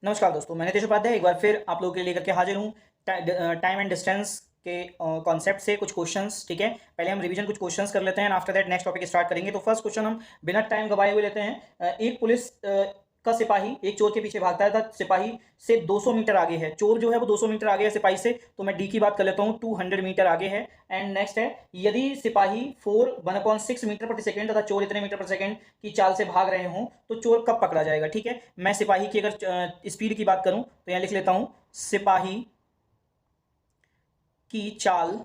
नमस्कार दोस्तों, मैं नितेश उपाध्याय एक बार फिर आप लोगों के लिए लेकर के हाजिर हूँ टाइम एंड डिस्टेंस के कॉन्सेप्ट से कुछ क्वेश्चंस। ठीक है, पहले हम रिवीजन कुछ क्वेश्चंस कर लेते हैं, after that next topic start करेंगे। तो फर्स्ट क्वेश्चन हम बिना टाइम गवाए हुए लेते हैं। एक पुलिस का सिपाही एक चोर के पीछे भागता है था, सिपाही से 200 मीटर आगे है। चोर जो है वो 200 मीटर आगे है सिपाही से, तो मैं डी की बात कर लेता हूँ, 200 मीटर आगे है। एंड नेक्स्ट है, यदि सिपाही 1/6 मीटर प्रति सेकंड तथा चोर इतने मीटर प्रति सेकंड की चाल से भाग रहे हों तो चोर कब पकड़ा जाएगा। ठीक है, मैं सिपाही की अगर स्पीड की बात करूं तो यहां लिख लेता हूं, सिपाही की चाल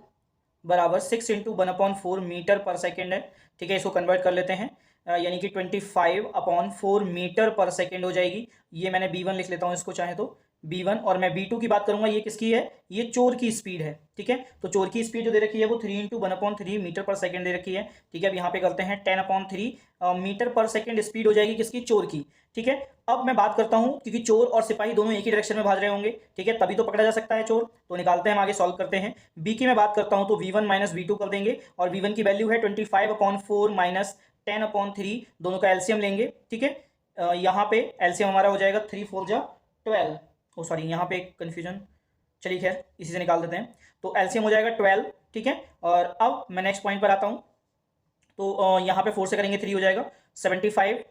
बराबर 6 × 1/4 मीटर पर सेकेंड है। ठीक है, इसको कन्वर्ट कर लेते हैं, यानी कि 25/4 मीटर पर सेकेंड हो जाएगी। ये मैंने B1 लिख लेता हूं इसको चाहे तो B1। और मैं B2 की बात करूंगा, ये किसकी है, ये चोर की स्पीड है। ठीक है, तो चोर की स्पीड जो दे रखी है वो 3 × 1/3 मीटर पर सेकेंड दे रखी है। ठीक है, अब यहाँ पे करते हैं 10/3 मीटर पर सेकेंड स्पीड हो जाएगी किसकी, चोर की। ठीक है, अब मैं बात करता हूं, क्योंकि चोर और सिपाही दोनों एक ही डायरेक्शन में भाग रहे होंगे, ठीक है, तभी तो पकड़ा जा सकता है चोर। तो निकालते हैं, हम आगे सॉल्व करते हैं। बी की मैं बात करता हूं तो V1 - V2 कर देंगे, और V1 की वैल्यू है 25/4 माइनस 10/3, दोनों का एलसीएम लेंगे। ठीक है, यहाँ पे एलसीएम हमारा हो जाएगा 3 4 जा 12। ओ सॉरी, यहाँ पे कंफ्यूजन, चलिए खैर इसी से निकाल देते हैं। तो एलसीएम हो जाएगा 12। ठीक है, और अब मैं नेक्स्ट पॉइंट पर आता हूं, तो यहाँ पे 4 से करेंगे 3 हो जाएगा 75,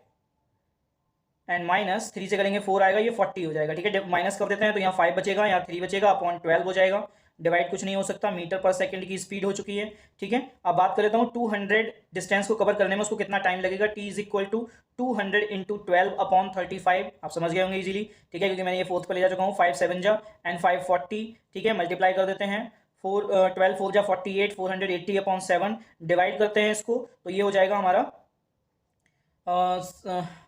एंड माइनस 3 से करेंगे 4 आएगा, ये 40 हो जाएगा। ठीक है, माइनस कर देते हैं तो यहाँ 5 बचेगा, यहाँ 3 बचेगा, अपॉन 12 हो जाएगा। डिवाइड कुछ नहीं हो सकता, मीटर पर सेकंड की स्पीड हो चुकी है। ठीक है, अब बात कर लेता हूँ 200 डिस्टेंस को कवर करने में उसको कितना टाइम लगेगा। T = 200 × 12/35। आप समझ गए होंगे इजीली। ठीक है, क्योंकि मैंने ये फोर्थ पे ले जा चुका हूँ। 5 7 जा एंड 5 40। ठीक है, मल्टीप्लाई कर देते हैं, 12 4 जा 48, 480/7 डिवाइड करते हैं इसको, तो ये हो जाएगा हमारा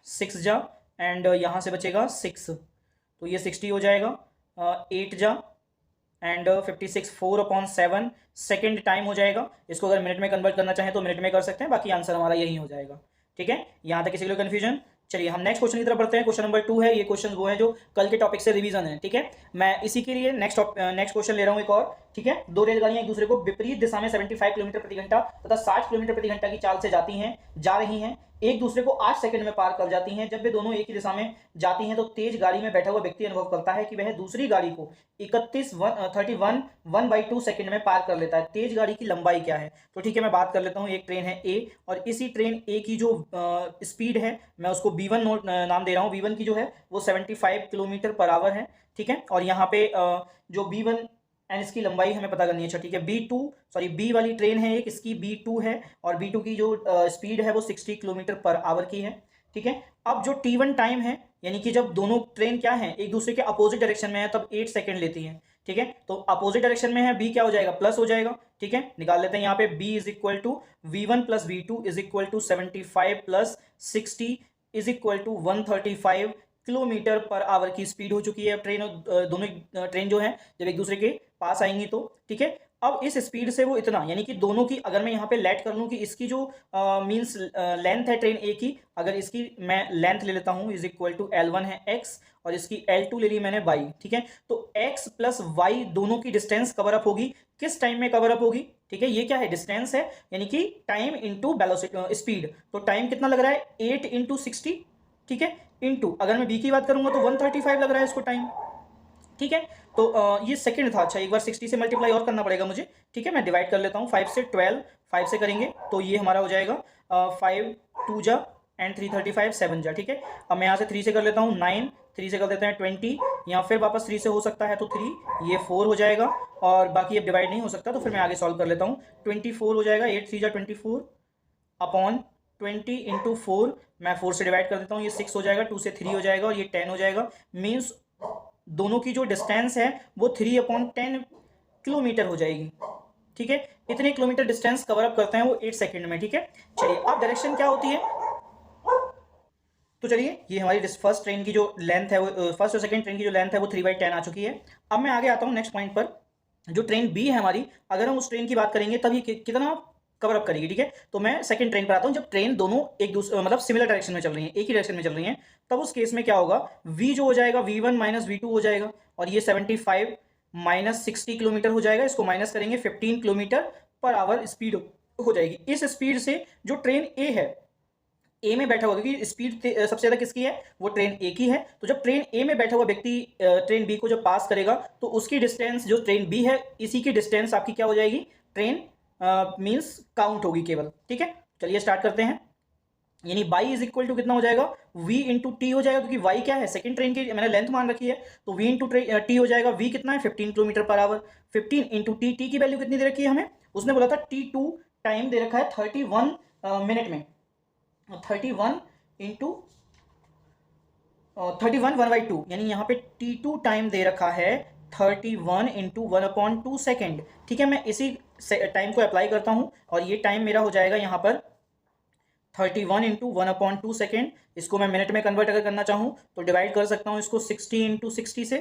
6 जा एंड यहाँ से बचेगा 6, तो ये 60 हो जाएगा। 8 जा एंड 56, 4/7 सेकेंड टाइम हो जाएगा। इसको अगर मिनट में कन्वर्ट करना चाहें तो मिनट में कर सकते हैं, बाकी आंसर हमारा यही हो जाएगा। ठीक है, यहाँ तक किसी को कंफ्यूजन। चलिए हम नेक्स्ट क्वेश्चन की तरफ बढ़ते हैं। क्वेश्चन नंबर 2 है, ये क्वेश्चन वो है जो कल के टॉपिक से रिवीजन है। ठीक है, मैं इसी के लिए नेक्स्ट क्वेश्चन ले रहा हूँ एक और। ठीक है, दो रेलगाड़ियां एक दूसरे को विपरीत दिशा में 75 किलोमीटर प्रति घंटा तथा 60 किलोमीटर प्रति घंटा की चाल से जा रही हैं, एक दूसरे को 8 सेकंड में पार कर जाती हैं। जब वे दोनों एक ही दिशा में जाती हैं तो तेज गाड़ी में बैठा हुआ व्यक्ति अनुभव करता है कि वह दूसरी गाड़ी को 1/2 सेकंड में पार कर लेता है। तेज गाड़ी की लंबाई क्या है। तो ठीक है, मैं बात कर लेता हूं, एक ट्रेन है ए, और इसी ट्रेन ए की जो स्पीड है मैं उसको B1 नोट नाम दे रहा हूं। B1 की जो है वो 75 किलोमीटर पर आवर है। ठीक है, और यहाँ पे जो B1 एंड इसकी लंबाई हमें पता करनी है। अच्छा ठीक है, बी वाली ट्रेन है एक, इसकी B2 है, और B2 की जो स्पीड है वो 60 किलोमीटर पर आवर की है। ठीक है, अब जो T1 टाइम है, यानी कि जब दोनों ट्रेन क्या है एक दूसरे के अपोजिट डायरेक्शन में है तब 8 सेकंड लेती है। ठीक है, तो अपोजिट डायरेक्शन में है, B क्या हो जाएगा, प्लस हो जाएगा। ठीक है, निकाल लेते हैं यहाँ पे, B = V1 + V2 = 75 + 60 = 135 kilometre per hour की स्पीड हो चुकी है। ट्रेन दोनों ट्रेन जो है जब एक दूसरे के पास आएंगी तो। ठीक है, अब इस स्पीड से वो इतना, यानी कि दोनों की अगर मैं यहाँ पे लेट कर लूँ कि इसकी जो मींस लेंथ है ट्रेन ए की, अगर इसकी मैं लेंथ ले लेता हूँ = L1 है x, और इसकी L2 ले ली मैंने y। ठीक है, तो x + y दोनों की डिस्टेंस कवर अप होगी, किस टाइम में कवर अप होगी। ठीक है, ये क्या है, डिस्टेंस है, यानी कि टाइम इंटू वेलोसिटी स्पीड। तो टाइम कितना लग रहा है, 8 × 60। ठीक है, इंटू अगर मैं बी की बात करूंगा तो 135 लग रहा है इसको टाइम। ठीक है, तो ये सेकंड था। अच्छा, एक बार 60 से मल्टीप्लाई और करना पड़ेगा मुझे। ठीक है, मैं डिवाइड कर लेता हूँ, 5 से 12, 5 से करेंगे तो ये हमारा हो जाएगा 5 2 जा एंड 3 35 7 जा। ठीक है, अब मैं यहाँ से 3 से कर लेता हूँ 9, 3 से कर देते हैं 20, यहाँ फिर वापस 3 से हो सकता है तो 3, ये 4 हो जाएगा, और बाकी अब डिवाइड नहीं हो सकता तो फिर मैं आगे सॉल्व कर लेता हूँ। 24 हो जाएगा, 8 3 जा 24 अपॉन 20 × 4, मैं 4 से डिवाइड कर देता हूँ, ये 6 हो जाएगा, 2 से 3 हो जाएगा, और ये 10 हो जाएगा। मीन्स दोनों की जो डिस्टेंस है वो 3/10 किलोमीटर हो जाएगी। ठीक है, इतने किलोमीटर डिस्टेंस कवर अप करते हैं वो 8 सेकंड में। ठीक है, चलिए अब डायरेक्शन क्या होती है। तो चलिए, ये हमारी फर्स्ट ट्रेन की जो लेंथ है वो फर्स्ट और सेकंड ट्रेन की जो लेंथ है वो 3/10 आ चुकी है। अब मैं आगे आता हूँ नेक्स्ट पॉइंट पर। जो ट्रेन बी है हमारी, अगर हम उस ट्रेन की बात करेंगे तब ये कितना कवर अप करेगी। ठीक है, तो मैं सेकंड ट्रेन पर आता हूँ। जब ट्रेन दोनों एक दूसरे मतलब सिमिलर डायरेक्शन में चल रही हैं, एक ही डायरेक्शन में चल रही हैं, तब उस केस में क्या होगा, v जो हो जाएगा V1 - V2 हो जाएगा, और ये 75 - 60 किलोमीटर हो जाएगा, इसको माइनस करेंगे 15 किलोमीटर पर आवर स्पीड हो जाएगी। इस स्पीड से जो ट्रेन ए है ए में बैठा हुआ, क्योंकि स्पीड सबसे ज़्यादा किसकी है, वो ट्रेन ए की है। तो जब ट्रेन ए में बैठा हुआ व्यक्ति ट्रेन बी को जब पास करेगा तो उसकी डिस्टेंस जो ट्रेन बी है इसी की डिस्टेंस आपकी क्या हो जाएगी, ट्रेन मीन्स काउंट होगी केवल। ठीक है, चलिए स्टार्ट करते हैं। यानी बाई इज इक्वल टू कितना हो जाएगा, v इंटू टी हो जाएगा, क्योंकि वाई क्या है, सेकंड ट्रेन की मैंने लेंथ मान रखी है, तो v इंटू टी हो जाएगा। v कितना है, 15 kilometre per our. 15 into T, T की वैल्यू कितनी दे रखी है हमें, उसने बोला था t2 टाइम दे रखा है 31 मिनट में, 31 इंटू 31 1/2, यानी यहाँ पे t2 टाइम दे रखा है 31 इंटू 1/2 सेकेंड। ठीक है, मैं इसी टाइम को अप्लाई करता हूँ और ये टाइम मेरा हो जाएगा यहाँ पर 31 इंटू 1/2 सेकेंड। इसको मैं मिनट में कन्वर्ट अगर करना चाहूँ तो डिवाइड कर सकता हूँ इसको 60 इंटू 60 से,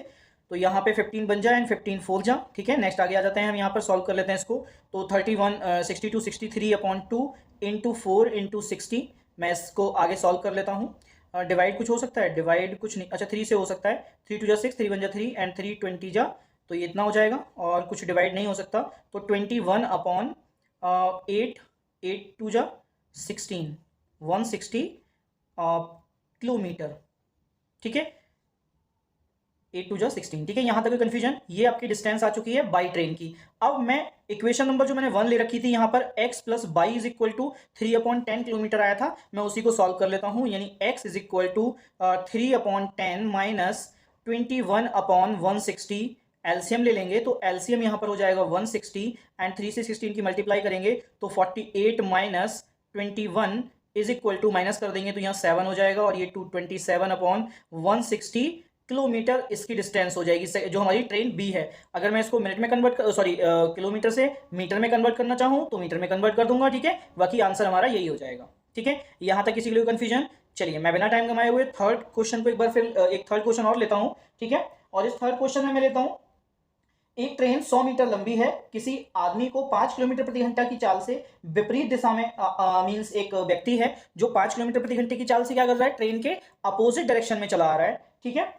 तो यहाँ पे 15 बन जाए एंड 15 4 जा। ठीक है, नेक्स्ट आगे आ जाते हैं, हम यहाँ पर सॉल्व कर लेते हैं इसको। तो 31 62 63/2 इंटू 4 इंटू 60, मैं इसको आगे सॉल्व कर लेता हूँ। डिवाइड कुछ हो सकता है, डिवाइड कुछ नहीं, अच्छा 3 से हो सकता है, 3 2 जा 6, 3 1 जा 3 एंड 3 20 जा, तो ये इतना हो जाएगा और कुछ डिवाइड नहीं हो सकता, तो 21/8, 8 2 जा 16, 160 किलोमीटर। ठीक है, 8 2 जा 16। ठीक है, यहां तक कंफ्यूजन, ये आपकी डिस्टेंस आ चुकी है बाई ट्रेन की। अब मैं इक्वेशन नंबर जो मैंने 1 ले रखी थी यहाँ पर x plus y is equal to 3/10 kilometre आया था, मैं उसी को सॉल्व कर लेता हूँ। यानी x is equal to 3/10 minus 21/160, LCM ले लेंगे तो एलसीएम यहाँ पर हो जाएगा 160 एंड 3 से 16 की मल्टीप्लाई करेंगे तो 48 minus 21 is equal to, minus कर देंगे तो यहाँ 7 हो जाएगा और ये 227/160 किलोमीटर इसकी डिस्टेंस हो जाएगी जो हमारी ट्रेन बी है। अगर मैं इसको मिनट में कन्वर्ट किलोमीटर से मीटर में कन्वर्ट करना चाहूँ तो मीटर में कन्वर्ट कर दूंगा। ठीक है, बाकी आंसर हमारा यही हो जाएगा। ठीक है, यहाँ तक किसी के लिए कंफ्यूजन। चलिए मैं बिना टाइम गंवाए हुए थर्ड क्वेश्चन को एक बार फिर एक थर्ड क्वेश्चन और लेता हूँ। ठीक है, और इस थर्ड क्वेश्चन में मैं लेता हूँ, एक ट्रेन 100 मीटर लंबी है, किसी आदमी को 5 किलोमीटर प्रति घंटा की चाल से विपरीत दिशा में मींस एक व्यक्ति है जो 5 किलोमीटर प्रति घंटे की चाल से क्या कर रहा है, ट्रेन के अपोजिट डायरेक्शन में चला आ रहा है। ठीक है,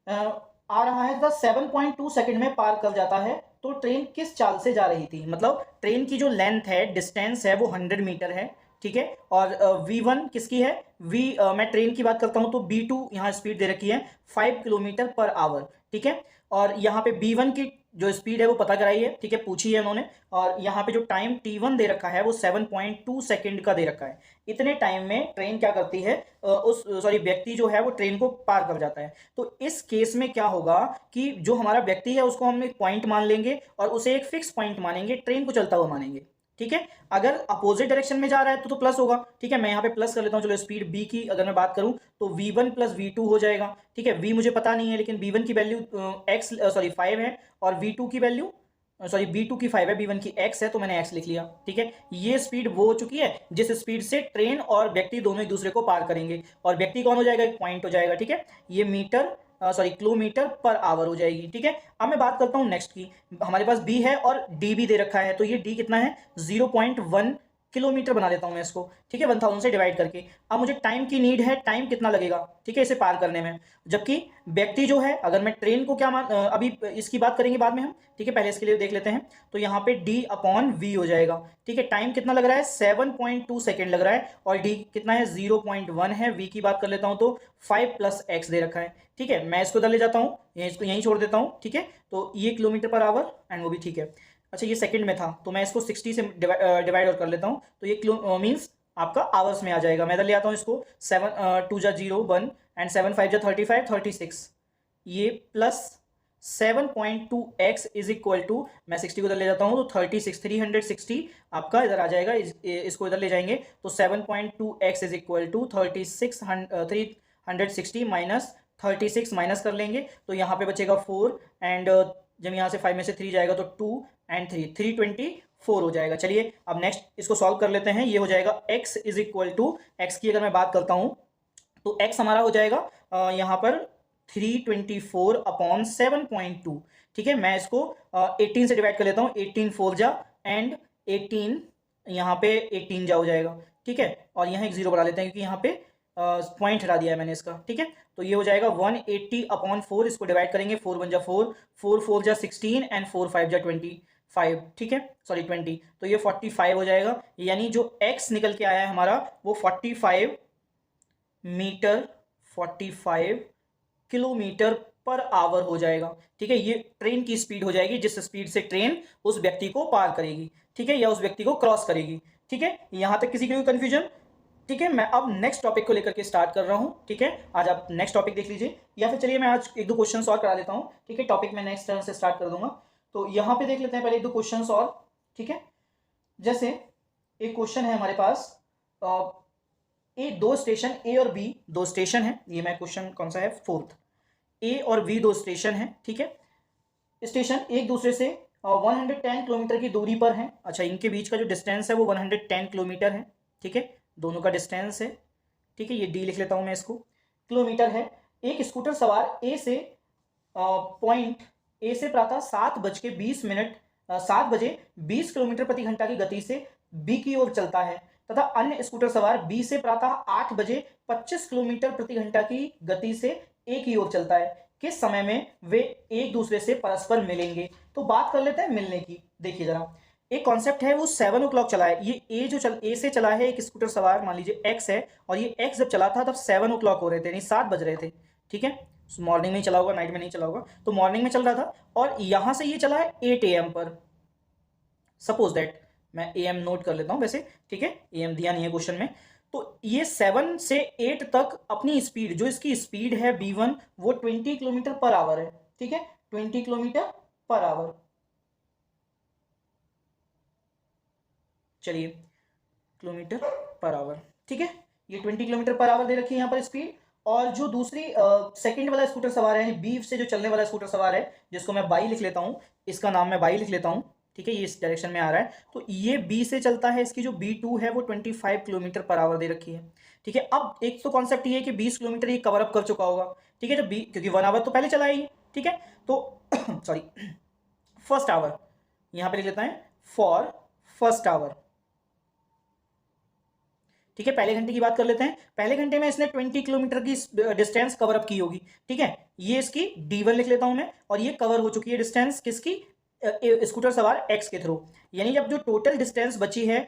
आ रहा है 7.2 सेकंड में पार कर जाता है, तो ट्रेन किस चाल से जा रही थी, मतलब ट्रेन की जो लेंथ है, डिस्टेंस है, वो 100 मीटर है। ठीक है, और v1 किसकी है, मैं ट्रेन की बात करता हूं तो b2 यहाँ स्पीड दे रखी है 5 किलोमीटर पर आवर। ठीक है, और यहाँ पे b1 की जो स्पीड है वो पता कराई है। ठीक है, पूछी है उन्होंने, और यहाँ पे जो टाइम t1 दे रखा है वो 7.2 सेकंड का दे रखा है। इतने टाइम में ट्रेन क्या करती है, व्यक्ति जो है वो ट्रेन को पार कर जाता है। तो इस केस में क्या होगा कि जो हमारा व्यक्ति है उसको हम एक पॉइंट मान लेंगे और उसे एक फिक्स पॉइंट मानेंगे, ट्रेन को चलता हुआ मानेंगे। ठीक है, अगर अपोजिट डायरेक्शन में जा रहा है तो प्लस होगा। ठीक है, मैं यहाँ पे प्लस कर लेता हूँ। चलो स्पीड b की अगर मैं बात करूँ तो v1 प्लस v2 हो जाएगा। ठीक है, v मुझे पता नहीं है लेकिन v1 की वैल्यू 5 है और v2 की वैल्यू b2 की 5 है, b1 की x है, तो मैंने x लिख लिया। ठीक है, ये स्पीड वो हो चुकी है जिस स्पीड से ट्रेन और व्यक्ति दोनों एक दूसरे को पार करेंगे, और व्यक्ति कौन हो जाएगा, एक पॉइंट हो जाएगा। ठीक है, ये किलोमीटर पर आवर हो जाएगी। ठीक है, अब मैं बात करता हूं नेक्स्ट की। हमारे पास b है और d भी दे रखा है, तो ये d कितना है, 0.1 किलोमीटर बना देता हूं मैं इसको। ठीक है, 1000 से डिवाइड करके। अब मुझे टाइम की नीड है, टाइम कितना लगेगा, ठीक है, इसे पार करने में, जबकि व्यक्ति जो है, अगर मैं ट्रेन को क्या अभी इसकी बात करेंगे बाद में हम। ठीक है, पहले इसके लिए देख लेते हैं। तो यहाँ पे d/v हो जाएगा। ठीक है, टाइम कितना लग रहा है, 7.2 सेकेंड लग रहा है, और d कितना है, 0.1 है। v की बात कर लेता हूँ तो 5 + x दे रखा है। ठीक है, मैं इसको इधर ले जाता हूँ, इसको यहीं छोड़ देता हूँ। ठीक है, तो ये किलोमीटर पर आवर एंड वो भी ठीक है। अच्छा, ये सेकंड में था तो मैं इसको 60 से डिवाइड और कर लेता हूँ, तो ये किलो मीन्स आपका आवर्स में आ जाएगा। मैं इधर ले आता हूँ इसको, 7 2 जा 0 1 एंड 7 5 जा 35 36, ये plus 7.2x is equal to, मैं 60 को इधर ले जाता हूँ तो 36 360 आपका इधर आ जाएगा। इसको इधर ले जाएंगे तो 7.2x is equal to 360 minus 36 minus कर लेंगे तो यहाँ पे बचेगा 4 एंड जब यहाँ से 5 में से 3 जाएगा तो 2 एंड 3 324 हो जाएगा। चलिए अब नेक्स्ट इसको सॉल्व कर लेते हैं। ये हो जाएगा x is equal to, x की अगर मैं बात करता हूँ तो x हमारा हो जाएगा यहाँ पर 324/7.2। ठीक है, मैं इसको 18 से डिवाइड कर लेता हूँ, 18 4 जा एंड 18 यहाँ पे 18 जा हो जाएगा। ठीक है, और यहाँ एक 0 बढ़ा लेते हैं क्योंकि यहाँ पे पॉइंट हटा दिया है मैंने इसका। ठीक है, तो ये हो जाएगा 180/4, इसको डिवाइड करेंगे, 4 1 जा 4, 4 4 जा 16 एंड 4 5 जा 25। ठीक है, सॉरी 20, तो ये 45 हो जाएगा। यानी जो x निकल के आया है हमारा वो 45 मीटर 45 किलोमीटर पर आवर हो जाएगा। ठीक है, ये ट्रेन की स्पीड हो जाएगी जिस स्पीड से ट्रेन उस व्यक्ति को पार करेगी। ठीक है, या उस व्यक्ति को क्रॉस करेगी। ठीक है, यहां तक किसी को कंफ्यूजन? ठीक है, मैं अब नेक्स्ट टॉपिक को लेकर के स्टार्ट कर रहा हूं। ठीक है, आज आप नेक्स्ट टॉपिक देख लीजिए, या फिर चलिए मैं आज एक दो क्वेश्चन और करा लेता हूं। ठीक है, टॉपिक मैं नेक्स्ट टर्न से स्टार्ट कर दूंगा। तो यहां पे देख लेते हैं पहले एक दो क्वेश्चन और। ठीक है, जैसे एक क्वेश्चन है हमारे पास, दो स्टेशन ए और बी, दो स्टेशन है। ये मैं क्वेश्चन कौन सा है, फोर्थ। ए और बी दो स्टेशन है। ठीक है, स्टेशन एक दूसरे से 110 किलोमीटर की दूरी पर है। अच्छा, इनके बीच का जो डिस्टेंस है वो 110 किलोमीटर है। ठीक है, दोनों का डिस्टेंस है। ठीक है, ये डी लिख लेता हूं मैं इसको, किलोमीटर है। एक स्कूटर सवार ए से पॉइंट ए से प्रातः 7:20 7 बजे 20 किलोमीटर प्रति घंटा की गति से बी की ओर चलता है, तथा अन्य स्कूटर सवार बी से प्रातः 8:25 किलोमीटर प्रति घंटा की गति से ए की ओर चलता है। किस समय में वे एक दूसरे से परस्पर मिलेंगे? तो बात कर लेते हैं मिलने की। देखिए जरा, एक कॉन्सेप्ट है, वो 7 o'clock चला है। ये ए से चला है एक स्कूटर सवार, मान लीजिए एक्स है, और ये एक्स जब चला था तब 7 o'clock हो रहे थे, यानी 7 बज रहे थे। ठीक है, मॉर्निंग में ही चला होगा, नाइट में नहीं चला होगा, तो मॉर्निंग में चल रहा था। और यहां से ये चला है 8 AM पर, सपोज दैट। मैं AM नोट कर लेता हूं वैसे। ठीक है, AM दिया नहीं है क्वेश्चन में। तो ये 7 से 8 तक अपनी स्पीड, जो इसकी स्पीड है B1, वो 20 किलोमीटर पर आवर है। ठीक है, 20 किलोमीटर पर आवर। चलिए, किलोमीटर पर आवर। ठीक है, ये 20 किलोमीटर पर आवर दे रखी है यहाँ पर स्पीड। और जो दूसरी सेकंड वाला स्कूटर सवार है, बी से जो चलने वाला स्कूटर सवार है, जिसको मैं बाई लिख लेता हूँ, इसका नाम मैं बाई लिख लेता हूँ। ठीक है, ये इस डायरेक्शन में आ रहा है, तो ये बी से चलता है, इसकी जो B2 है वो 25 किलोमीटर पर आवर दे रखी है। ठीक है, अब एक तो कॉन्सेप्ट ये है कि 20 किलोमीटर ये कवर अप कर चुका होगा। ठीक है, जब बी, क्योंकि 1 आवर तो पहले चला ही। ठीक है, तो सॉरी, फर्स्ट आवर यहां पे लिख लेता है, फॉर फर्स्ट आवर। ठीक है, पहले घंटे की बात कर लेते हैं। पहले घंटे में इसने 20 किलोमीटर की डिस्टेंस कवर अप की होगी। ठीक है, ये इसकी D1 लिख लेता हूं मैं, और ये कवर हो चुकी है डिस्टेंस किसकी, स्कूटर सवार एक्स के थ्रू। यानी जब जो टोटल डिस्टेंस बची है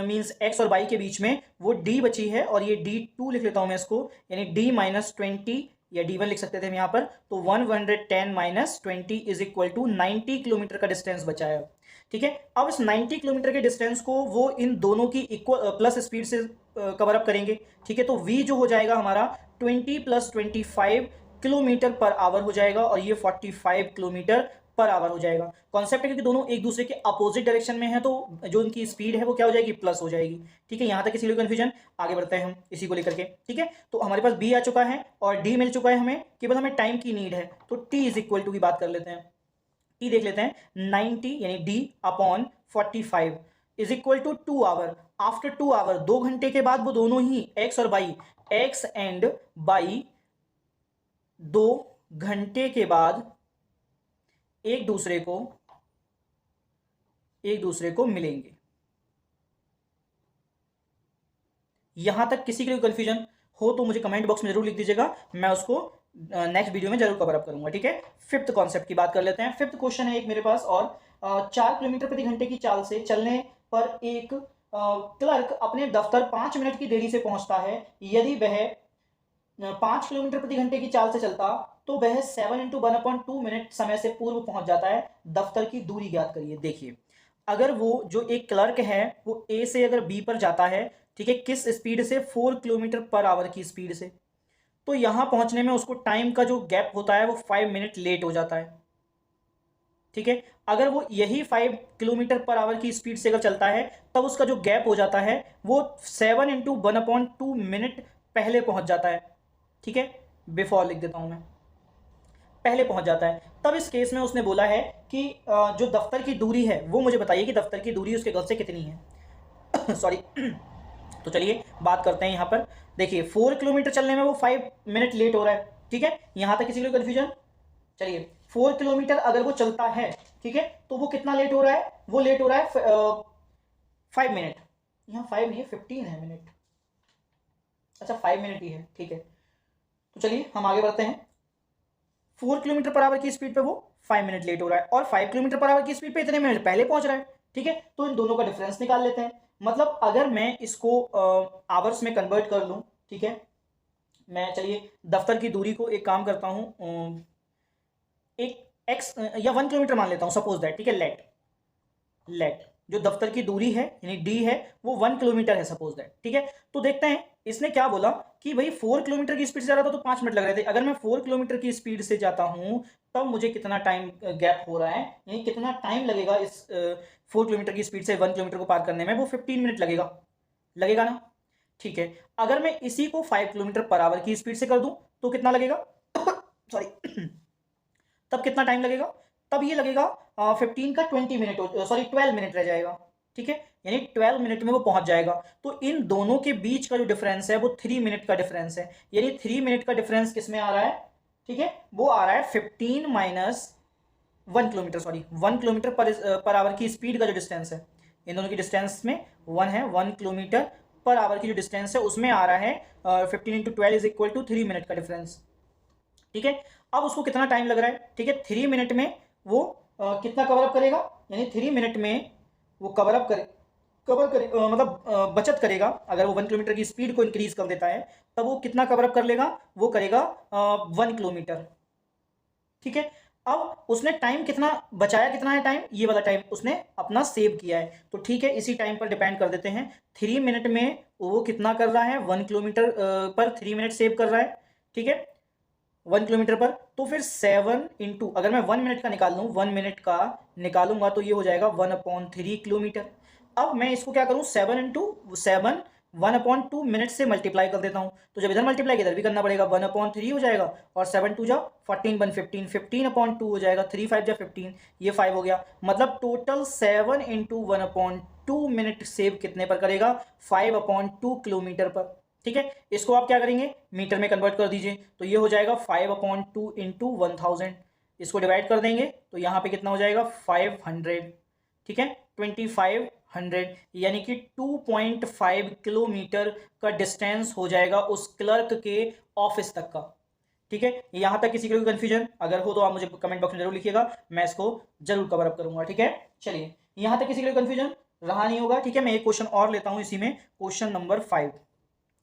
मींस एक्स और वाई के बीच में, वो D बची है, और ये D2 लिख लेता हूं मैं इसको, यानी D-20, या D1 लिख सकते थे हम यहाँ पर। तो 110 - 20 इज इक्वल टू 90 किलोमीटर का डिस्टेंस बचा है। ठीक है, अब इस 90 किलोमीटर के डिस्टेंस को वो इन दोनों की इक्वल प्लस स्पीड से कवर अप करेंगे। ठीक है, तो v जो हो जाएगा हमारा 20 + 25 किलोमीटर पर आवर हो जाएगा, और ये 45 किलोमीटर पर आवर हो जाएगा। कॉन्सेप्ट है क्योंकि दोनों एक दूसरे के अपोजिट डायरेक्शन में है, तो जो इनकी स्पीड है वो क्या हो जाएगी, प्लस हो जाएगी। ठीक है, यहां तक किसी को कंफ्यूजन? आगे बढ़ते हैं हम इसी को लेकर के। ठीक है, तो हमारे पास बी आ चुका है और डी मिल चुका है हमें, केवल हमें टाइम की नीड है। तो टी इज इक्वल टू की बात कर लेते हैं। टी देख लेते हैं, 90 यानी D/45 is equal to 2 hour. After 2 hour, 2 घंटे के बाद वो दोनों ही एक्स और बाई, एक्स एंड बाई 2 घंटे के बाद एक दूसरे को मिलेंगे। यहां तक किसी के लिए कंफ्यूजन हो तो मुझे कमेंट बॉक्स में जरूर लिख दीजिएगा, मैं उसको नेक्स्ट वीडियो में जरूर कवर अप करूंगा। ठीक है, फिफ्थ कॉन्सेप्ट की बात कर लेते हैं। फिफ्थ क्वेश्चन है एक मेरे पास, और 4 किलोमीटर प्रति घंटे की चाल से चलने पर एक क्लर्क अपने दफ्तर 5 मिनट की देरी से पहुंचता है। यदि वह 5 किलोमीटर प्रति घंटे की चाल से चलता तो वह 7 × 1/2 मिनट समय से पूर्व पहुंच जाता है। दफ्तर की दूरी ज्ञात करिए। देखिए, अगर वो जो एक क्लर्क है वो ए से अगर बी पर जाता है, ठीक है, किस स्पीड से, 4 किलोमीटर पर आवर की स्पीड से, तो यहां पहुंचने में उसको टाइम का जो गैप होता है वो 5 मिनट लेट हो जाता है। ठीक है, अगर वो यही 5 किलोमीटर पर आवर की स्पीड से अगर चलता है, तब उसका जो गैप हो जाता है वो 7 × 1/2 मिनट पहले पहुंच जाता है। ठीक है, बिफोर लिख देता हूं मैं, पहले पहुंच जाता है। तब इस केस में उसने बोला है कि जो दफ्तर की दूरी है वो मुझे बताइए कि दफ्तर की दूरी उसके घर से कितनी है। सॉरी। तो चलिए बात करते हैं यहाँ पर। देखिए, 4 किलोमीटर चलने में वो 5 मिनट लेट हो रहा है। ठीक है, यहां तक किसी को कंफ्यूजन? चलिए, 4 किलोमीटर अगर वो चलता है, ठीक है, तो वो कितना लेट हो रहा है? वो लेट हो रहा है 5 मिनट। यहाँ 5 नहीं है, 15 है मिनट। अच्छा, 5 मिनट ही है। ठीक है, तो चलिए हम आगे बढ़ते हैं। 4 किलोमीटर पर आवर की स्पीड पे वो 5 मिनट लेट हो रहा है, और 5 किलोमीटर पर आवर की स्पीड पे इतने मिनट पहले पहुंच रहा है। ठीक है, तो इन दोनों का डिफरेंस निकाल लेते हैं। मतलब अगर मैं इसको आवर्स में कन्वर्ट कर लूं, ठीक है, मैं चलिए दफ्तर की दूरी को एक काम करता हूँ, एक x या 1 किलोमीटर मान लेता हूँ, सपोज दैट, ठीक है। लेट जो दफ्तर की दूरी है यानी डी है वो 1 किलोमीटर है, सपोज दैट, ठीक है। तो देखते हैं इसने क्या बोला कि भाई 4 किलोमीटर की स्पीड से जा रहा था तो 5 मिनट लग रहे थे। अगर मैं 4 किलोमीटर की स्पीड से जाता हूं तब मुझे कितना टाइम गैप हो रहा है, यानी कितना टाइम लगेगा इस 4 किलोमीटर की स्पीड से 1 किलोमीटर को पार करने में, वो 15 मिनट लगेगा, लगेगा ना। ठीक है, अगर मैं इसी को 5 किलोमीटर पर आवर की स्पीड से कर दूं तो कितना लगेगा सॉरी तब कितना टाइम लगेगा, तब ये लगेगा 15 का 20 मिनट, सॉरी 12 मिनट रह जाएगा, ठीक है। यानी 12 मिनट में वो पहुंच जाएगा। तो इन दोनों के बीच का जो डिफरेंस है वो 3 मिनट का डिफरेंस है, यानी 3 मिनट का डिफरेंस किसमें आ रहा है, ठीक है, वो आ रहा है 15 minus 1 kilometre, sorry 1 kilometre per hour की स्पीड का जो डिस्टेंस है, इन दोनों की डिस्टेंस में 1 है, 1 किलोमीटर पर आवर की जो डिस्टेंस है उसमें आ रहा है 15 into 12 is equal to 3 minute का डिफरेंस, ठीक है। अब उसको कितना टाइम लग रहा है, ठीक है, 3 मिनट में वो कितना कवर अप करेगा, यानी 3 मिनट में वो मतलब बचत करेगा। अगर वो 1 किलोमीटर की स्पीड को इंक्रीज कर देता है तब वो कितना कवर अप कर लेगा, वो करेगा 1 किलोमीटर, ठीक है। अब उसने टाइम कितना बचाया, कितना है टाइम, ये वाला टाइम उसने अपना सेव किया है, तो ठीक है इसी टाइम पर डिपेंड कर देते हैं। 3 मिनट में वो कितना कर रहा है, 1 किलोमीटर पर 3 मिनट सेव कर रहा है, ठीक है, 1 किलोमीटर पर। तो फिर 7 इंटू, अगर मैं 1 मिनट का निकाल लूँ, 1 मिनट का निकालूंगा तो ये हो जाएगा 1/3 किलोमीटर। अब मैं इसको क्या करूँ, 7 1/2 मिनट से मल्टीप्लाई कर देता हूँ, तो जब इधर मल्टीप्लाई इधर भी करना पड़ेगा, 1/3 हो जाएगा, और 7 2 14 1 15, 15/2 हो जाएगा, 3 5 15, ये 5 हो गया। मतलब टोटल 7 इंटू 1/2 मिनट सेव कितने पर करेगा, 5/2 किलोमीटर पर, ठीक है। इसको आप क्या करेंगे, मीटर में कन्वर्ट कर दीजिए, तो ये हो जाएगा 5/2 इंटू 1000, इसको डिवाइड कर देंगे तो यहाँ पे कितना हो जाएगा 500, ठीक है, 2500, यानी कि 2.5 किलोमीटर का डिस्टेंस हो जाएगा उस क्लर्क के ऑफिस तक का, ठीक है। यहाँ तक किसी को कोई कंफ्यूजन अगर हो तो आप मुझे कमेंट बॉक्स में जरूर लिखिएगा, मैं इसको जरूर कवर अप करूंगा, ठीक है। चलिए यहाँ तक किसी को कंफ्यूजन रहा नहीं होगा, ठीक है। मैं एक क्वेश्चन और लेता हूं इसी में, क्वेश्चन नंबर 5।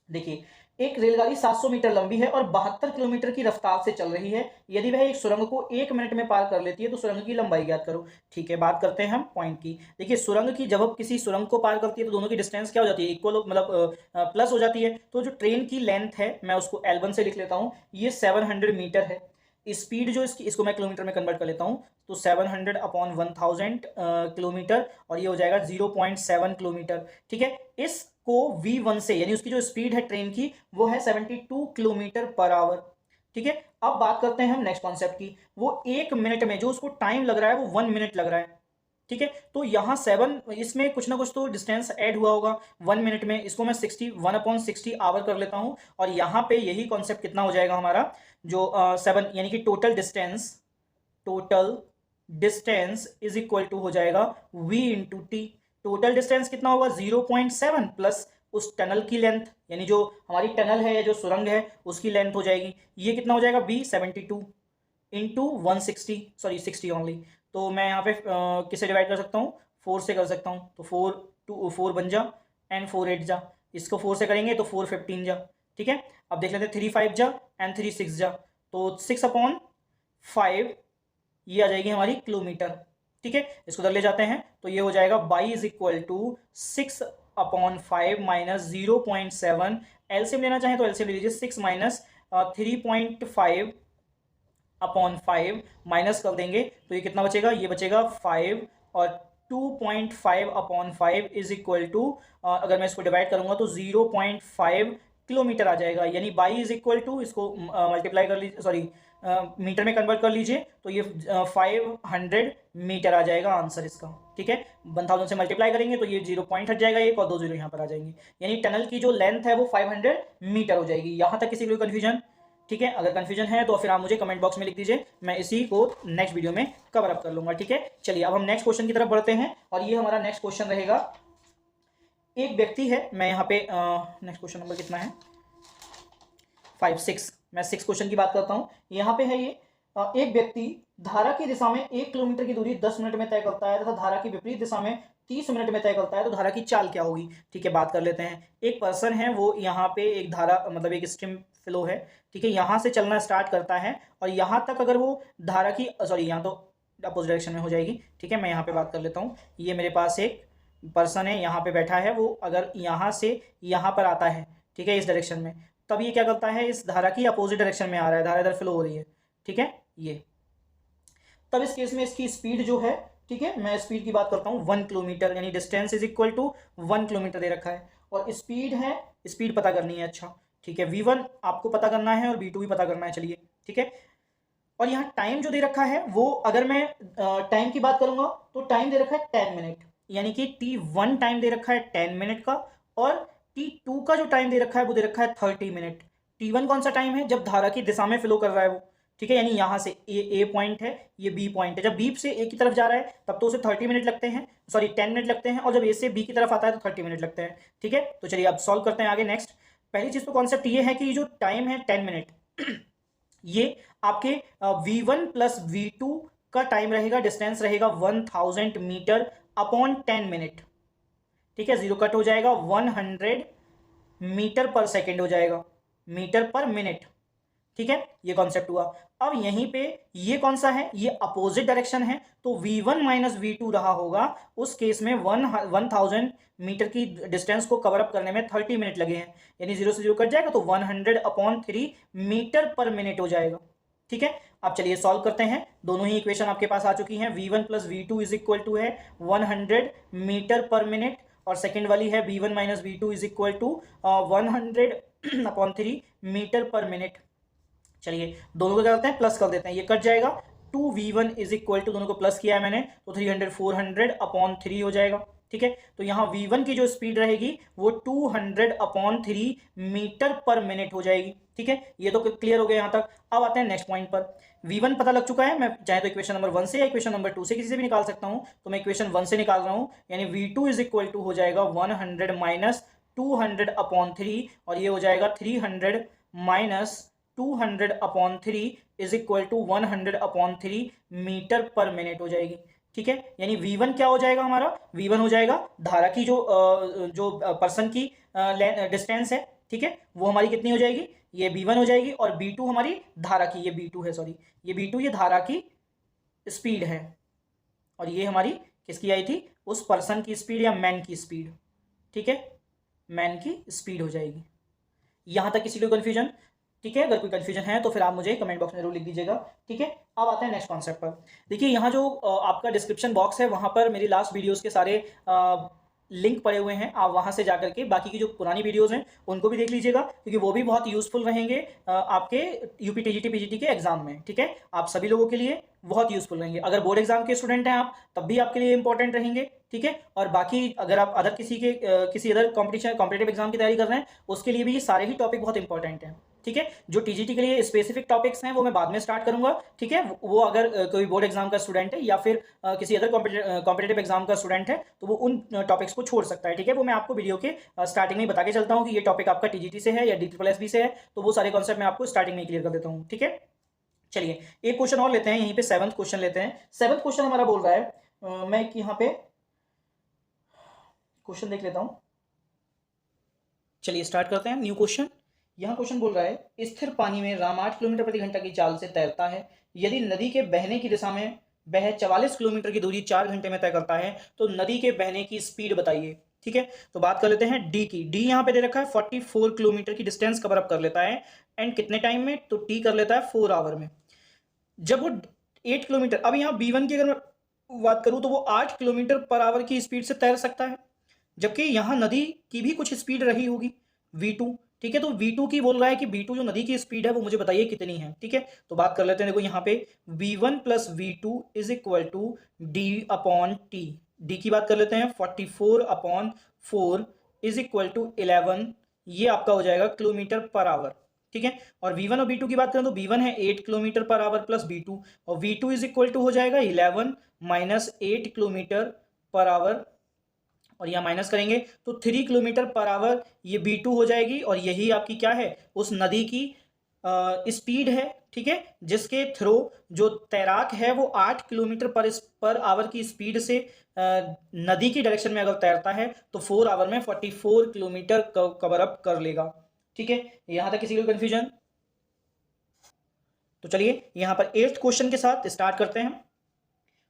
देखिए, एक रेलगाड़ी 700 मीटर लंबी है और 72 किलोमीटर की रफ्तार से चल रही है। यदि वह एक सुरंग को 1 मिनट में पार कर लेती है तो सुरंग की लंबाई ज्ञात करो। ठीक है, बात करते हैं हम पॉइंट की। देखिए, सुरंग की जब किसी सुरंग को पार करती है तो दोनों की डिस्टेंस क्या हो जाती है, इक्वल, मतलब प्लस हो जाती है। तो जो ट्रेन की लेंथ है मैं उसको L1 से लिख लेता हूँ, ये 700 मीटर है। स्पीड जो इसको मैं किलोमीटर में कन्वर्ट कर लेता हूँ, तो 700/1000 किलोमीटर, और ये हो जाएगा 0.7 किलोमीटर, ठीक है। इसको V1 से, यानी उसकी जो स्पीड है ट्रेन की वो है 72 किलोमीटर पर आवर, ठीक है। अब बात करते हैं हम नेक्स्ट कॉन्सेप्ट की। वो 1 मिनट में जो उसको टाइम लग रहा है वो 1 मिनट लग रहा है, ठीक है। तो यहाँ 7, इसमें कुछ ना कुछ तो डिस्टेंस ऐड हुआ होगा 1 मिनट में, इसको मैं 1/60 आवर कर लेता हूँ, और यहाँ पे यही कॉन्सेप्ट कितना हो जाएगा हमारा, जो 7, यानी कि total distance is equal to हो जाएगा v into T. Total distance कितना होगा, 0.7 प्लस उस टनल की लेंथ, यानी जो हमारी टनल है या जो सुरंग है उसकी लेंथ हो जाएगी, ये कितना हो जाएगा b 72 इंटू 160, सॉरी 60 ओनली। तो मैं यहाँ पे किससे डिवाइड कर सकता हूँ, 4 से कर सकता हूँ, तो 4 बन जा एंड 4 8 जा, इसको 4 से करेंगे तो 4 15 जा, ठीक है। अब देख लेते हैं 3 5 जा एंड 3 6 जा, तो 6/5 ये आ जाएगी हमारी किलोमीटर, ठीक है। इसको उधर ले जाते हैं तो ये हो जाएगा by is equal to 6/5 minus 0.7, LCM लेना चाहें तो एलसीएम ले लीजिए, 6 माइनस 3.5/5 माइनस कर देंगे तो ये कितना बचेगा, ये बचेगा 5, और 2.5/5 इज इक्वल टू, अगर मैं इसको डिवाइड करूंगा तो 0.5 किलोमीटर आ जाएगा, यानी बाई इज इक्वल टू, इसको मल्टीप्लाई कर लीजिए, सॉरी मीटर में कन्वर्ट कर लीजिए तो ये 500 मीटर आ जाएगा आंसर इसका, ठीक है। 1000 से मल्टीप्लाई करेंगे तो ये 0 पॉइंट हट जाएगा एक, और 2 जीरो यहाँ पर आ जाएंगे, यानी टनल की जो लेंथ है वो 500 मीटर हो जाएगी। यहाँ तक किसी को कंफ्यूजन, ठीक है। अगर कंफ्यूजन है तो फिर आप मुझे कमेंट बॉक्स में लिख दीजिए, मैं इसी को नेक्स्ट वीडियो में कवर अप कर लूंगा, ठीक है। चलिए अब हम नेक्स्ट क्वेश्चन की तरफ बढ़ते हैं, और ये हमारा नेक्स्ट क्वेश्चन रहेगा। एक व्यक्ति है, मैं यहाँ पे नेक्स्ट क्वेश्चन नंबर कितना है, 5 6, मैं 6 क्वेश्चन की बात करता हूँ। यहाँ पे है ये, एक व्यक्ति धारा की दिशा में 1 किलोमीटर की दूरी 10 मिनट में तय करता है तथा धारा की विपरीत दिशा में 30 मिनट में तय करता है, तो धारा की चाल क्या होगी। ठीक है, बात कर लेते हैं। एक पर्सन है, वो यहाँ पे एक धारा, मतलब एक स्ट्रीम फ्लो है, ठीक है, यहाँ से चलना स्टार्ट करता है और यहाँ तक अगर वो धारा की सॉरी यहाँ तो अपोजिट डायरेक्शन में हो जाएगी, ठीक है। मैं यहाँ पे बात कर लेता हूँ, ये मेरे पास एक पर्सन है यहाँ पे बैठा है, वो अगर यहाँ से यहाँ पर आता है, ठीक है, इस डायरेक्शन में, तब ये क्या करता है, इस धारा की अपोजिट डायरेक्शन में आ रहा है, धारा इधर फ्लो हो रही है, ठीक है, ये तब इस केस में इसकी स्पीड जो है, ठीक है, मैं स्पीड की बात करता हूँ 1 किलोमीटर, यानी distance is equal to 1 kilometre दे रखा है और स्पीड है, स्पीड पता करनी है, अच्छा ठीक है, v1 आपको पता करना है और v2 भी पता करना है, चलिए ठीक है। और यहाँ टाइम जो दे रखा है वो अगर मैं टाइम की बात करूंगा तो टाइम दे रखा है 10 मिनट, यानी कि t1 टाइम दे रखा है 10 मिनट का और t2 का जो टाइम दे रखा है वो दे रखा है 30 मिनट। t1 कौन सा टाइम है, जब धारा की दिशा में फ्लो कर रहा है वो, ठीक है, यानी यहाँ से ए पॉइंट है, ये बी पॉइंट है, जब बी से ए की तरफ जा रहा है तब तो उसे 30 मिनट लगते हैं, सॉरी 10 मिनट लगते हैं, और जब ए से बी की तरफ आता है तो 30 मिनट लगते हैं, ठीक है। तो चलिए अब सॉल्व करते हैं आगे। नेक्स्ट पहली चीज तो कॉन्सेप्ट ये है कि जो टाइम है 10 मिनट ये आपके v1 प्लस v2 का टाइम रहेगा, डिस्टेंस रहेगा 1000 मीटर अपॉन 10 मिनट, ठीक है, जीरो कट हो जाएगा, 100 मीटर पर सेकेंड हो जाएगा, मीटर पर मिनट, ठीक है, ये कॉन्सेप्ट हुआ। अब यहीं पे ये कौन सा है, ये अपोजिट डायरेक्शन है, तो v1 माइनस v2 रहा होगा, उस केस में 1000 मीटर की डिस्टेंस को कवर अप करने में 30 मिनट लगे हैं, यानी जीरो से जीरो कट जाएगा तो 100/3 मीटर पर मिनट हो जाएगा, ठीक है। अब चलिए सॉल्व करते हैं, दोनों ही इक्वेशन आपके पास आ चुकी हैं, v1 plus v2 is equal to है 100 मीटर पर मिनट और सेकेंड वाली है v1 minus v2 is equal to 100/3 metre per minute. चलिए दोनों को क्या करते हैं, प्लस कर देते हैं, ये कट जाएगा, 2v1 इज इक्वल टू, दोनों को प्लस किया है मैंने तो 400 हो जाएगा, ठीक है। तो यहाँ v1 की जो स्पीड रहेगी वो 200/3 मीटर पर मिनट हो जाएगी, ठीक है, ये तो क्लियर हो गया यहाँ तक। अब आते हैं नेक्स्ट पॉइंट पर, v1 पता लग चुका है, मैं चाहे तो इक्वेशन नंबर 1 से या इक्वेशन नंबर 2 से किसी से भी निकाल सकता हूँ, तो मैं इक्वेशन 1 से निकाल रहा हूँ, यानी v2 इज इक्वल टू हो जाएगा 100 माइनस 200/3 और ये हो जाएगा 300 minus 200/3 is equal to 100/3 metre per minute हो जाएगी, ठीक है। यानी v1 क्या हो जाएगा हमारा, v1 हो जाएगा धारा की जो पर्सन की डिस्टेंस है, ठीक है, वो हमारी कितनी हो जाएगी, ये v1 हो जाएगी, और b2 हमारी धारा की, ये b2 है, सॉरी ये b2 ये धारा की स्पीड है, और ये हमारी किसकी आई थी, उस पर्सन की स्पीड या मैन की स्पीड, ठीक है, मैन की स्पीड हो जाएगी। यहां तक किसी को कंफ्यूजन, ठीक है, अगर कोई कंफ्यूजन है तो फिर आप मुझे कमेंट बॉक्स में जरूर लिख दीजिएगा, ठीक है। अब आते हैं नेक्स्ट कॉन्सेप्ट पर। देखिए यहाँ जो आपका डिस्क्रिप्शन बॉक्स है वहाँ पर मेरी लास्ट वीडियोस के सारे लिंक पड़े हुए हैं, आप वहाँ से जाकर के बाकी की जो पुरानी वीडियोस हैं उनको भी देख लीजिएगा, क्योंकि वो भी बहुत यूजफुल रहेंगे आपके यूपी टीजीटी पीजीटी के एग्जाम में, ठीक है, आप सभी लोगों के लिए बहुत यूजफुल रहेंगे। अगर बोर्ड एग्जाम के स्टूडेंट हैं आप तब भी आपके लिए इंपॉर्टेंट रहेंगे, ठीक है, और बाकी अगर आप अदर किसी अदर कॉम्पिटिटिव एग्जाम की तैयारी कर रहे हैं उसके लिए भी ये सारे ही टॉपिक बहुत इंपॉर्टेंट हैं, ठीक है। जो टीजीटी के लिए स्पेसिफिक टॉपिक्स हैं वो मैं बाद में स्टार्ट करूंगा, ठीक है, वो अगर कोई बोर्ड एग्जाम का स्टूडेंट है या फिर किसी अदर कॉम्पिटिटिव एग्जाम का स्टूडेंट है तो वो उन टॉपिक्स को छोड़ सकता है, ठीक है, वो मैं आपको वीडियो के स्टार्टिंग में बता के चलता हूँ कि ये टॉपिक आपका टीजीटी से है या DSSB से है, तो वो सारे कॉन्सेप्ट मैं आपको स्टार्टिंग में क्लियर कर देता हूँ, ठीक है। चलिए एक क्वेश्चन और लेते हैं, यहीं पे 7th क्वेश्चन लेते हैं। 7th क्वेश्चन हमारा बोल रहा है, मैं यहाँ पे क्वेश्चन देख लेता हूँ, चलिए स्टार्ट करते हैं न्यू क्वेश्चन। यहाँ क्वेश्चन बोल रहा है, स्थिर पानी में राम 8 किलोमीटर प्रति घंटा की चाल से तैरता है, यदि नदी के बहने की दिशा में वह 44 किलोमीटर की दूरी 4 घंटे में तय करता है तो नदी के बहने की स्पीड बताइए, ठीक है। तो बात कर लेते हैं डी की, डी यहाँ पे दे रखा है 44 किलोमीटर की डिस्टेंस कवर अप कर लेता है, एंड कितने टाइम में, तो टी कर लेता है 4 आवर में। जब वो 8 किलोमीटर, अब यहाँ b1 की अगर मैं बात करूं तो वो 8 किलोमीटर पर आवर की स्पीड से तैर सकता है, जबकि यहाँ नदी की भी कुछ स्पीड रही होगी v2, ठीक है, तो v2 की बोल रहा है कि v2 जो नदी की स्पीड है वो मुझे बताइए कितनी है, ठीक है। तो बात कर लेते हैं, देखो यहाँ पे v1 plus v2 is equal to d/t, D की बात कर लेते हैं, 44/4 इज इक्वल टू 11, ये आपका हो जाएगा किलोमीटर पर आवर, ठीक है। और v1 और v2 की बात करें तो v1 है 8 kilometre per our plus v2, और v2 इज इक्वल टू हो जाएगा 11 माइनस 8 किलोमीटर पर आवर, और यहाँ माइनस करेंगे तो 3 किलोमीटर पर आवर ये b2 हो जाएगी, और यही आपकी क्या है, उस नदी की स्पीड है, ठीक है, जिसके थ्रू जो तैराक है वो 8 किलोमीटर पर आवर की स्पीड से नदी की डायरेक्शन में अगर तैरता है तो 4 आवर में 44 किलोमीटर कवर अप कर लेगा, ठीक है, यहां तक किसी को कंफ्यूजन? तो चलिए यहां पर 8th क्वेश्चन के साथ स्टार्ट करते हैं।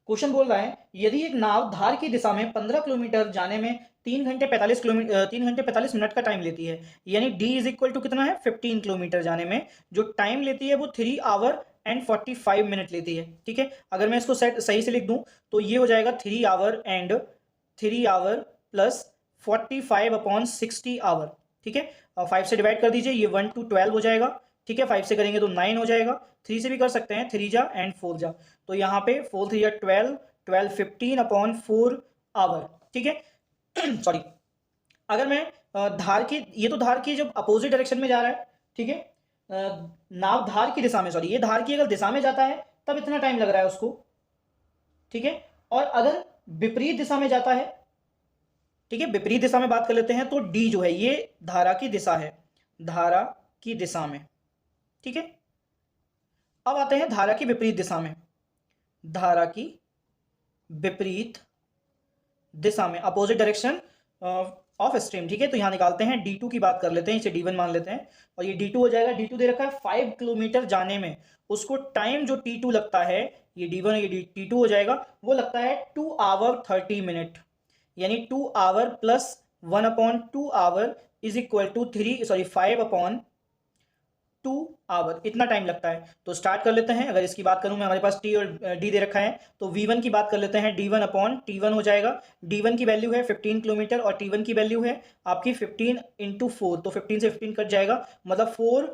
क्वेश्चन बोल रहा है यदि एक नाव धार की दिशा में 15 किलोमीटर जाने में 3 घंटे 45 मिनट का टाइम लेती है, यानी d इज इक्वल टू कितना है 15 किलोमीटर जाने में जो टाइम लेती है वो 3 आवर एंड 45 मिनट लेती है। ठीक है, अगर मैं इसको सही से लिख दूं तो ये हो जाएगा 3 hour and 3 hour plus 45 upon 60 hour. ठीक है, 5 से डिवाइड कर दीजिए, ये 1 to 12 हो जाएगा। ठीक है, 5 से करेंगे तो 9 हो जाएगा, 3 से भी कर सकते हैं, 3 जा एंड 4 जा, तो यहाँ पे 4 3 जा 12, 12 15 अपॉन 4 आवर। ठीक है सॉरी, अगर मैं धार की, ये तो धार की जब अपोजिट डायरेक्शन में जा रहा है, ठीक है, नाव धार की दिशा में, सॉरी ये धार की अगर दिशा में जाता है तब इतना टाइम लग रहा है उसको। ठीक है, और अगर विपरीत दिशा में जाता है, ठीक है, विपरीत दिशा में बात कर लेते हैं तो डी जो है ये धारा की दिशा है, धारा की दिशा में। ठीक है, अब आते हैं धारा की विपरीत दिशा में, धारा की विपरीत दिशा में, अपोजिट डायरेक्शन ऑफ स्ट्रीम। ठीक है, तो यहां निकालते हैं D2 की बात कर लेते हैं, इसे D1 मान लेते हैं, और ये D2 हो जाएगा। D2 दे रखा है 5 किलोमीटर जाने में, उसको टाइम जो T2 लगता है, ये D1 ये T2 हो जाएगा, वो लगता है 2 आवर 30 मिनट, यानी 2 hour plus 1 upon 2 hour is equal to 5 upon 2 hour, इतना टाइम लगता है। तो स्टार्ट कर लेते हैं, अगर इसकी बात करूं मैं, हमारे पास T और D दे रखा है, तो V1 की बात कर लेते हैं, D1 अपॉन T1 हो जाएगा। D1 की वैल्यू है 15 किलोमीटर और T1 की वैल्यू है आपकी 15 इंटू 4, तो 15 से 15 कट जाएगा, मतलब 4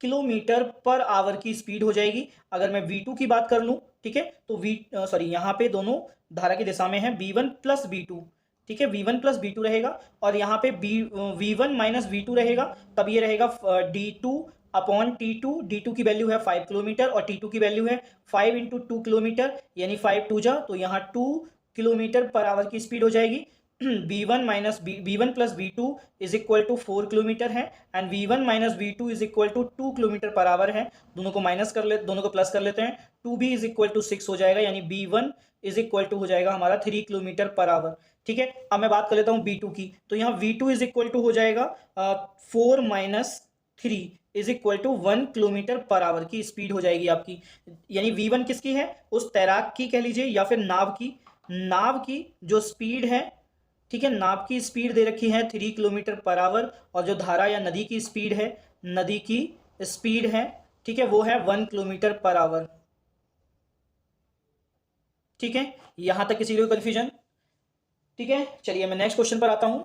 किलोमीटर पर आवर की स्पीड हो जाएगी। अगर मैं V2 की बात कर लूं, ठीक है, तो यहाँ पे दोनों धारा की दिशा में है, V1 प्लस V2। ठीक है, V1 प्लस V2 रहेगा, और यहाँ पे V1 माइनस V2 रहेगा, तब ये रहेगा D2 अपॉन T2। D2 की वैल्यू है 5 किलोमीटर और T2 की वैल्यू है 5 इंटू 2 किलोमीटर, यानी 5 2 जा, तो यहाँ 2 किलोमीटर पर आवर की स्पीड हो जाएगी। V1 plus V2 is equal to 4 kilometre है, and V1 minus V2 is equal to 2 kilometre per hour है। दोनों को माइनस कर ले, दोनों को प्लस कर लेते हैं, 2B इज इक्वल टू 6 हो जाएगा, यानी B1 इज इक्वल टू हो जाएगा हमारा 3 किलोमीटर पर आवर। ठीक है, अब मैं बात कर लेता हूँ B2 की, तो यहाँ V2 इज इक्वल टू हो जाएगा 4 minus 3 is equal to 1 kilometre per hour की स्पीड हो जाएगी आपकी, यानी V1 किसकी है, उस तैराक की कह लीजिए, या फिर नाव की जो स्पीड है। ठीक है, नाव की स्पीड दे रखी है 3 किलोमीटर पर आवर, और जो धारा या नदी की स्पीड है, नदी की स्पीड है, ठीक है, वो है 1 किलोमीटर पर आवर। ठीक है, यहां तक किसी को कंफ्यूजन? ठीक है, चलिए मैं नेक्स्ट क्वेश्चन पर आता हूं।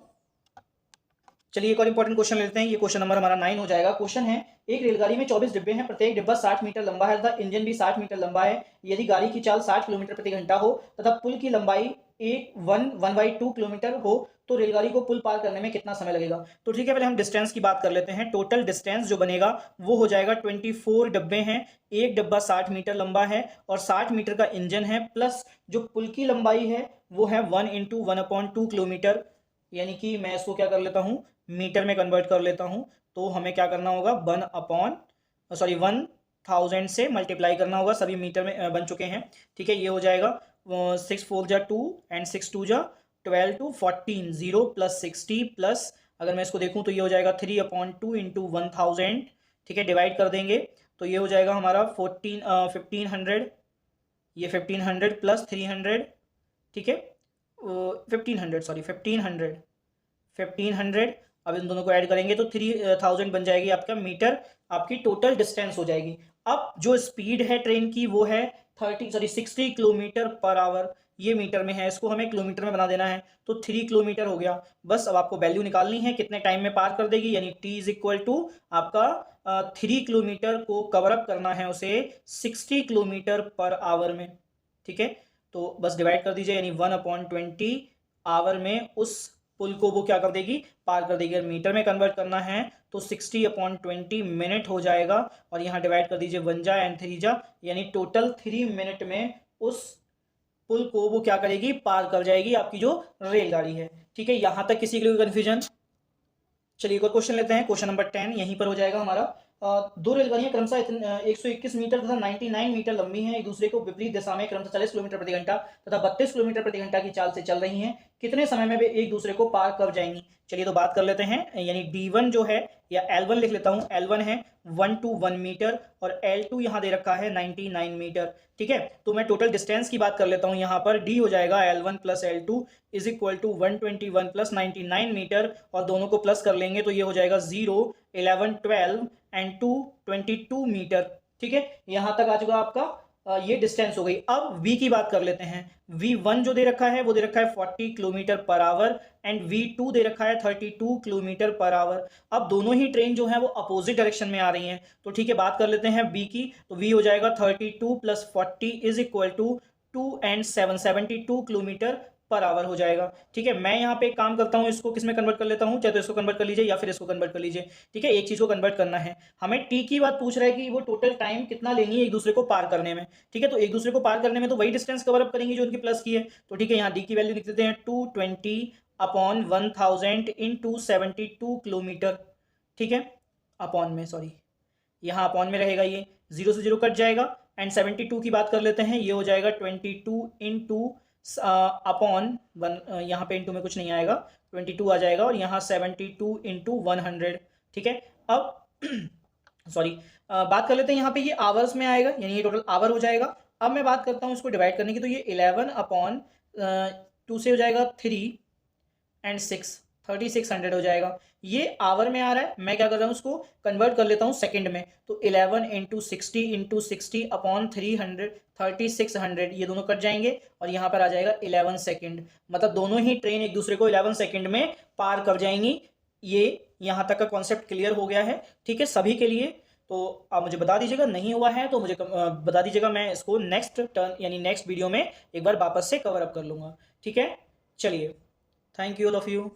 चलिए एक और इंपॉर्टेंट क्वेश्चन लेते हैं, ये क्वेश्चन नंबर हमारा 9 हो जाएगा। क्वेश्चन है एक रेलगाड़ी में 24 डिब्बे हैं, प्रत्येक डिब्बा 60 मीटर लंबा है तथा इंजन भी 60 मीटर लंबा है। यदि गाड़ी की चाल 60 किलोमीटर प्रति घंटा हो तथा पुल की लंबाई 1/2 किलोमीटर हो तो रेलगाड़ी को पुल पार करने में कितना समय लगेगा? तो ठीक है, पहले हम डिस्टेंस की बात कर लेते हैं। टोटल डिस्टेंस जो बनेगा वो हो जाएगा 24 डब्बे हैं, एक डब्बा 60 मीटर लंबा है और 60 मीटर का इंजन है, प्लस जो पुल की लंबाई है वो है 1 इंटू 1/2 किलोमीटर, यानी कि मैं इसको क्या कर लेता हूँ, मीटर में कन्वर्ट कर लेता हूँ। तो हमें क्या करना होगा, 1000 से मल्टीप्लाई करना होगा, सभी मीटर में बन चुके हैं। ठीक है, ये हो जाएगा 6 4 जा 2 एंड 6 2 जा 12 to 14, 0 प्लस 60 प्लस, अगर मैं इसको देखूँ तो ये हो जाएगा 3/2 इंटू 1000। ठीक है, डिवाइड कर देंगे तो ये हो जाएगा हमारा 1500, ये 1500 प्लस 300, ठीक है 1500। अब इन दोनों को ऐड करेंगे तो 3000 बन जाएगी आपका मीटर, आपकी टोटल डिस्टेंस हो जाएगी। अब जो स्पीड है ट्रेन की वो है 60 किलोमीटर पर आवर, ये मीटर में है, इसको हमें किलोमीटर में बना देना है, तो 3 किलोमीटर हो गया। बस अब आपको वैल्यू निकालनी है कितने टाइम में पार कर देगी, यानी T इज इक्वल टू आपका 3 किलोमीटर को कवर अप करना है उसे 60 किलोमीटर पर आवर में। ठीक है, तो बस डिवाइड कर दीजिए, यानी 1/20 आवर में उस पुल को वो क्या कर देगी, पार कर देगी। अगर मीटर में कन्वर्ट करना है तो 60/20 मिनट हो जाएगा, और यहाँ डिवाइड कर दीजिए 1 जा एंड 3 जा, यानी टोटल 3 मिनट में उस पुल को वो क्या करेगी, पार कर जाएगी आपकी जो रेलगाड़ी है। ठीक है, यहां तक किसी के लिए कंफ्यूजन? चलिए एक और क्वेश्चन लेते हैं, क्वेश्चन नंबर 10 यहीं पर हो जाएगा हमारा। दो रेलगाड़ियां क्रमशः 121 मीटर तथा 99 मीटर लंबी हैं, एक दूसरे को विपरीत दिशा में क्रमशः 40 किलोमीटर प्रति घंटा तथा 32 किलोमीटर प्रति घंटा की चाल से चल रही हैं। कितने समय में वे एक दूसरे को पार कर जाएंगी। चलिए तो बात कर लेते हैं, यानी d1 जो है, या L1 लिख लेता हूँ, L1 है 1 to 1 मीटर और L2 यहाँ दे रखा है 99 मीटर। ठीक है, तो मैं टोटल डिस्टेंस की बात कर लेता हूँ। यहाँ पर d हो जाएगा L1 plus L2 is equal to 121 plus 99 metre, और दोनों को प्लस कर लेंगे तो ये हो जाएगा 0, 11, 12 एंड 2 22 मीटर। ठीक है, यहाँ तक आ चुका आपका ये डिस्टेंस हो गई। अब v की बात कर लेते हैं। v1 जो दे रखा है वो दे रखा है 40 kilometre per our and v2 दे रखा है 32 किलोमीटर पर आवर। अब दोनों ही ट्रेन जो है वो अपोजिट डायरेक्शन में आ रही हैं, तो ठीक है बात कर लेते हैं v की। तो v हो जाएगा 32 plus 40 is equal to 2 and 7 72 kilometre per hour हो जाएगा। ठीक है, मैं यहाँ पे एक काम करता हूँ, इसको किस में कन्वर्ट कर लेता हूँ, चाहे तो इसको कन्वर्ट कर लीजिए या फिर इसको कन्वर्ट कर लीजिए। ठीक है, एक चीज को कन्वर्ट करना है हमें। टी की बात पूछ रहा है कि वो टोटल टाइम कितना लेंगी एक दूसरे को पार करने में। ठीक है, तो एक दूसरे को पार करने में तो वही डिस्टेंस कवर अप करेंगे जो उनकी प्लस की है। तो ठीक है, यहाँ डी की वैल्यू लिख देते हैं 220 अपॉन 1000 इंटू 72 किलोमीटर। ठीक है, अपॉन में, सॉरी यहाँ अपॉन में रहेगा, ये 0 से 0 कट जाएगा। एंड 72 की बात कर लेते हैं, ये हो जाएगा 22 इंटू अपॉन 1, यहाँ पे इंटू में कुछ नहीं आएगा, 22 आ जाएगा, और यहाँ 72 इंटू 100। ठीक है, अब सॉरी बात कर लेते हैं यहाँ पे, ये आवर्स में आएगा, यानी ये टोटल आवर हो जाएगा। अब मैं बात करता हूँ इसको डिवाइड करने की, तो ये 11 अपॉन 2 से हो जाएगा 3 एंड 6, 3600 हो जाएगा। ये आवर में आ रहा है, मैं क्या कर रहा हूँ उसको कन्वर्ट कर लेता हूँ सेकंड में। तो 11 इंटू 60 अपॉन 300 3600, ये दोनों कट जाएंगे और यहाँ पर आ जाएगा 11 सेकंड। मतलब दोनों ही ट्रेन एक दूसरे को 11 सेकंड में पार कर जाएंगी। ये यहाँ तक का कॉन्सेप्ट क्लियर हो गया है। ठीक है, सभी के लिए। तो आप मुझे बता दीजिएगा, नहीं हुआ है तो मुझे बता दीजिएगा, मैं इसको नेक्स्ट टर्न यानी नेक्स्ट वीडियो में एक बार वापस से कवर अप कर लूँगा। ठीक है, चलिए, thank you all of you.